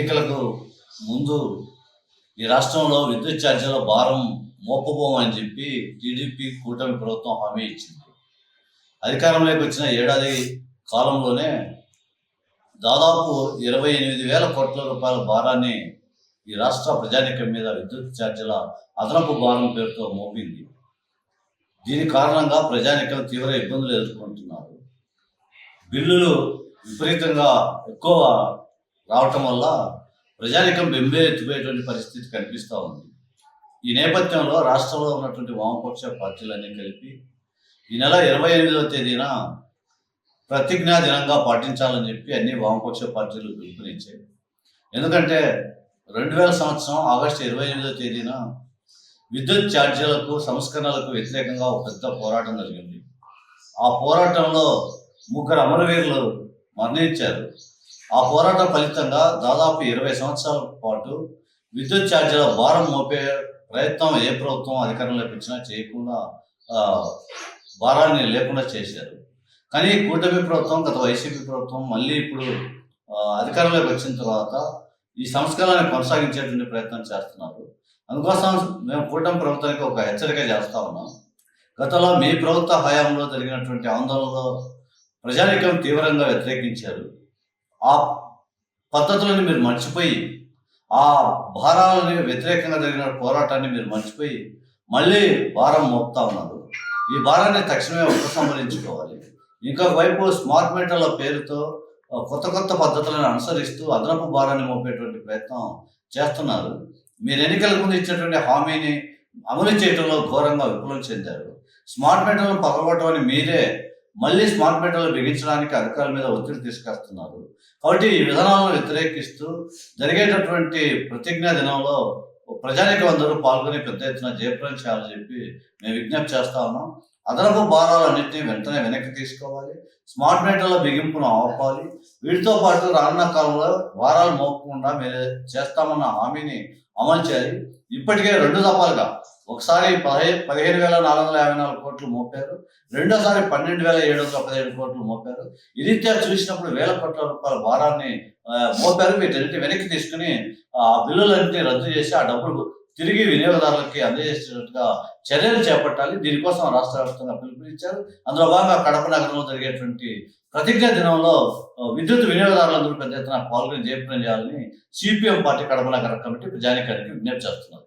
ఎన్నికలకు ముందు ఈ రాష్ట్రంలో విద్యుత్ ఛార్జీల భారం మోపబోమని చెప్పి టీడీపీ కూటమి ప్రభుత్వం హామీ ఇచ్చింది. అధికారంలోకి వచ్చిన ఏడాది కాలంలోనే దాదాపు 28,000 కోట్ల రూపాయల భారాన్ని ఈ రాష్ట్ర ప్రజానీకం మీద విద్యుత్ ఛార్జీల అదనపు భారం పేరుతో మోపింది. దీని కారణంగా ప్రజానీకం తీవ్ర ఇబ్బందులు ఎదుర్కొంటున్నారు. బిల్లులు విపరీతంగా ఎక్కువ రావటం వల్ల ప్రజానీకం బెంబేలెత్తిపోయేటువంటి పరిస్థితి కనిపిస్తూ ఉంది. ఈ నేపథ్యంలో రాష్ట్రంలో ఉన్నటువంటి వామపక్ష పార్టీలన్నీ కలిపి ఈ నెల 28వ తేదీన ప్రతిజ్ఞా దినంగా పాటించాలని చెప్పి అన్ని వామపక్ష పార్టీలు పిలుపునిచ్చాయి. ఎందుకంటే 2000 సంవత్సరం ఆగస్టు 28వ తేదీన విద్యుత్ ఛార్జీలకు సంస్కరణలకు వ్యతిరేకంగా ఒక పెద్ద పోరాటం జరిగింది. ఆ పోరాటంలో 3 అమరవీరులు మరణించారు. ఆ పోరాట ఫలితంగా దాదాపు 20 సంవత్సరాల పాటు విద్యుత్ ఛార్జీల భారం మోపే ప్రయత్నం ఏ ప్రభుత్వం అధికారంలోకి వచ్చినా చేయకుండా భారాన్ని లేకుండా చేశారు. కానీ కూటమి ప్రభుత్వం, గత వైసీపీ ప్రభుత్వం మళ్ళీ ఇప్పుడు అధికారంలోకి వచ్చిన తర్వాత ఈ సంస్కరణని కొనసాగించేటువంటి ప్రయత్నం చేస్తున్నారు. అందుకోసం మేము కూటమి ప్రభుత్వానికి ఒక హెచ్చరిక చేస్తా ఉన్నాం. గతంలో మీ ప్రభుత్వ హయాంలో జరిగినటువంటి ఆందోళనలో ప్రజానీకం తీవ్రంగా వ్యతిరేకించారు. ఆ పద్ధతులను మీరు మర్చిపోయి, ఆ భారాలని వ్యతిరేకంగా జరిగిన పోరాటాన్ని మీరు మర్చిపోయి మళ్ళీ భారం మోపుతా ఉన్నారు. ఈ భారాన్ని తక్షణమే ఉపసంహరించుకోవాలి. ఇంకొక వైపు స్మార్ట్ మీటర్ల పేరుతో కొత్త కొత్త పద్ధతులను అనుసరిస్తూ అదనపు భారాన్ని మోపేటువంటి ప్రయత్నం చేస్తున్నారు. మీరు ఎన్నికల ముందు ఇచ్చినటువంటి హామీని అమలు చేయడంలో ఘోరంగా విఫలం చెందారు. స్మార్ట్ మీటర్లను పగలగొట్టమని మీరే మళ్ళీ స్మార్ట్ మీటర్లు బిగించడానికి అధికారుల మీద ఒత్తిడి తీసుకొస్తున్నారు. కాబట్టి ఈ విధానాలను వ్యతిరేకిస్తూ జరిగేటటువంటి ప్రతిజ్ఞా దినంలో ప్రజానీకం అందరూ పాల్గొని పెద్ద ఎత్తున జయప్రదం చేయాలని చెప్పి మేము విజ్ఞప్తి చేస్తా ఉన్నాం. అదనపు భారాలన్నింటినీ వెంటనే వెనక్కి తీసుకోవాలి. స్మార్ట్ మీటర్ల బిగింపును ఆపాలి. వీటితో పాటు రానున్న కాలంలో భారాలు మోపకుండా మీరు చేస్తామన్న హామీని అమలు చేయాలి. ఇప్పటికే 2 దఫాలుగా ఒకసారి 15,454 కోట్లు మోపారు, రెండోసారి 12,717 కోట్లు మోపారు. ఈ రీత్యా చూసినప్పుడు 1,000 కోట్ల రూపాయల భారాన్ని మోపారు. వీటన్నిటి వెనక్కి తీసుకుని ఆ బిల్లులన్నింటినీ రద్దు చేసి ఆ డబ్బులు తిరిగి వినియోగదారులకి అందజేసేటట్టుగా చర్యలు చేపట్టాలి. దీనికోసం రాష్ట్ర వ్యాప్తంగా పిలుపునిచ్చారు. అందులో భాగంగా కడప నగరంలో జరిగేటువంటి ప్రతిజ్ఞా దినంలో విద్యుత్ వినియోగదారులందరూ పెద్ద ఎత్తున పాల్గొని జయప్రదం చేయాలని సిపిఎం పార్టీ కడప నగర కమిటీ ప్రజానీకానికి విజ్ఞప్తి చేస్తున్నారు.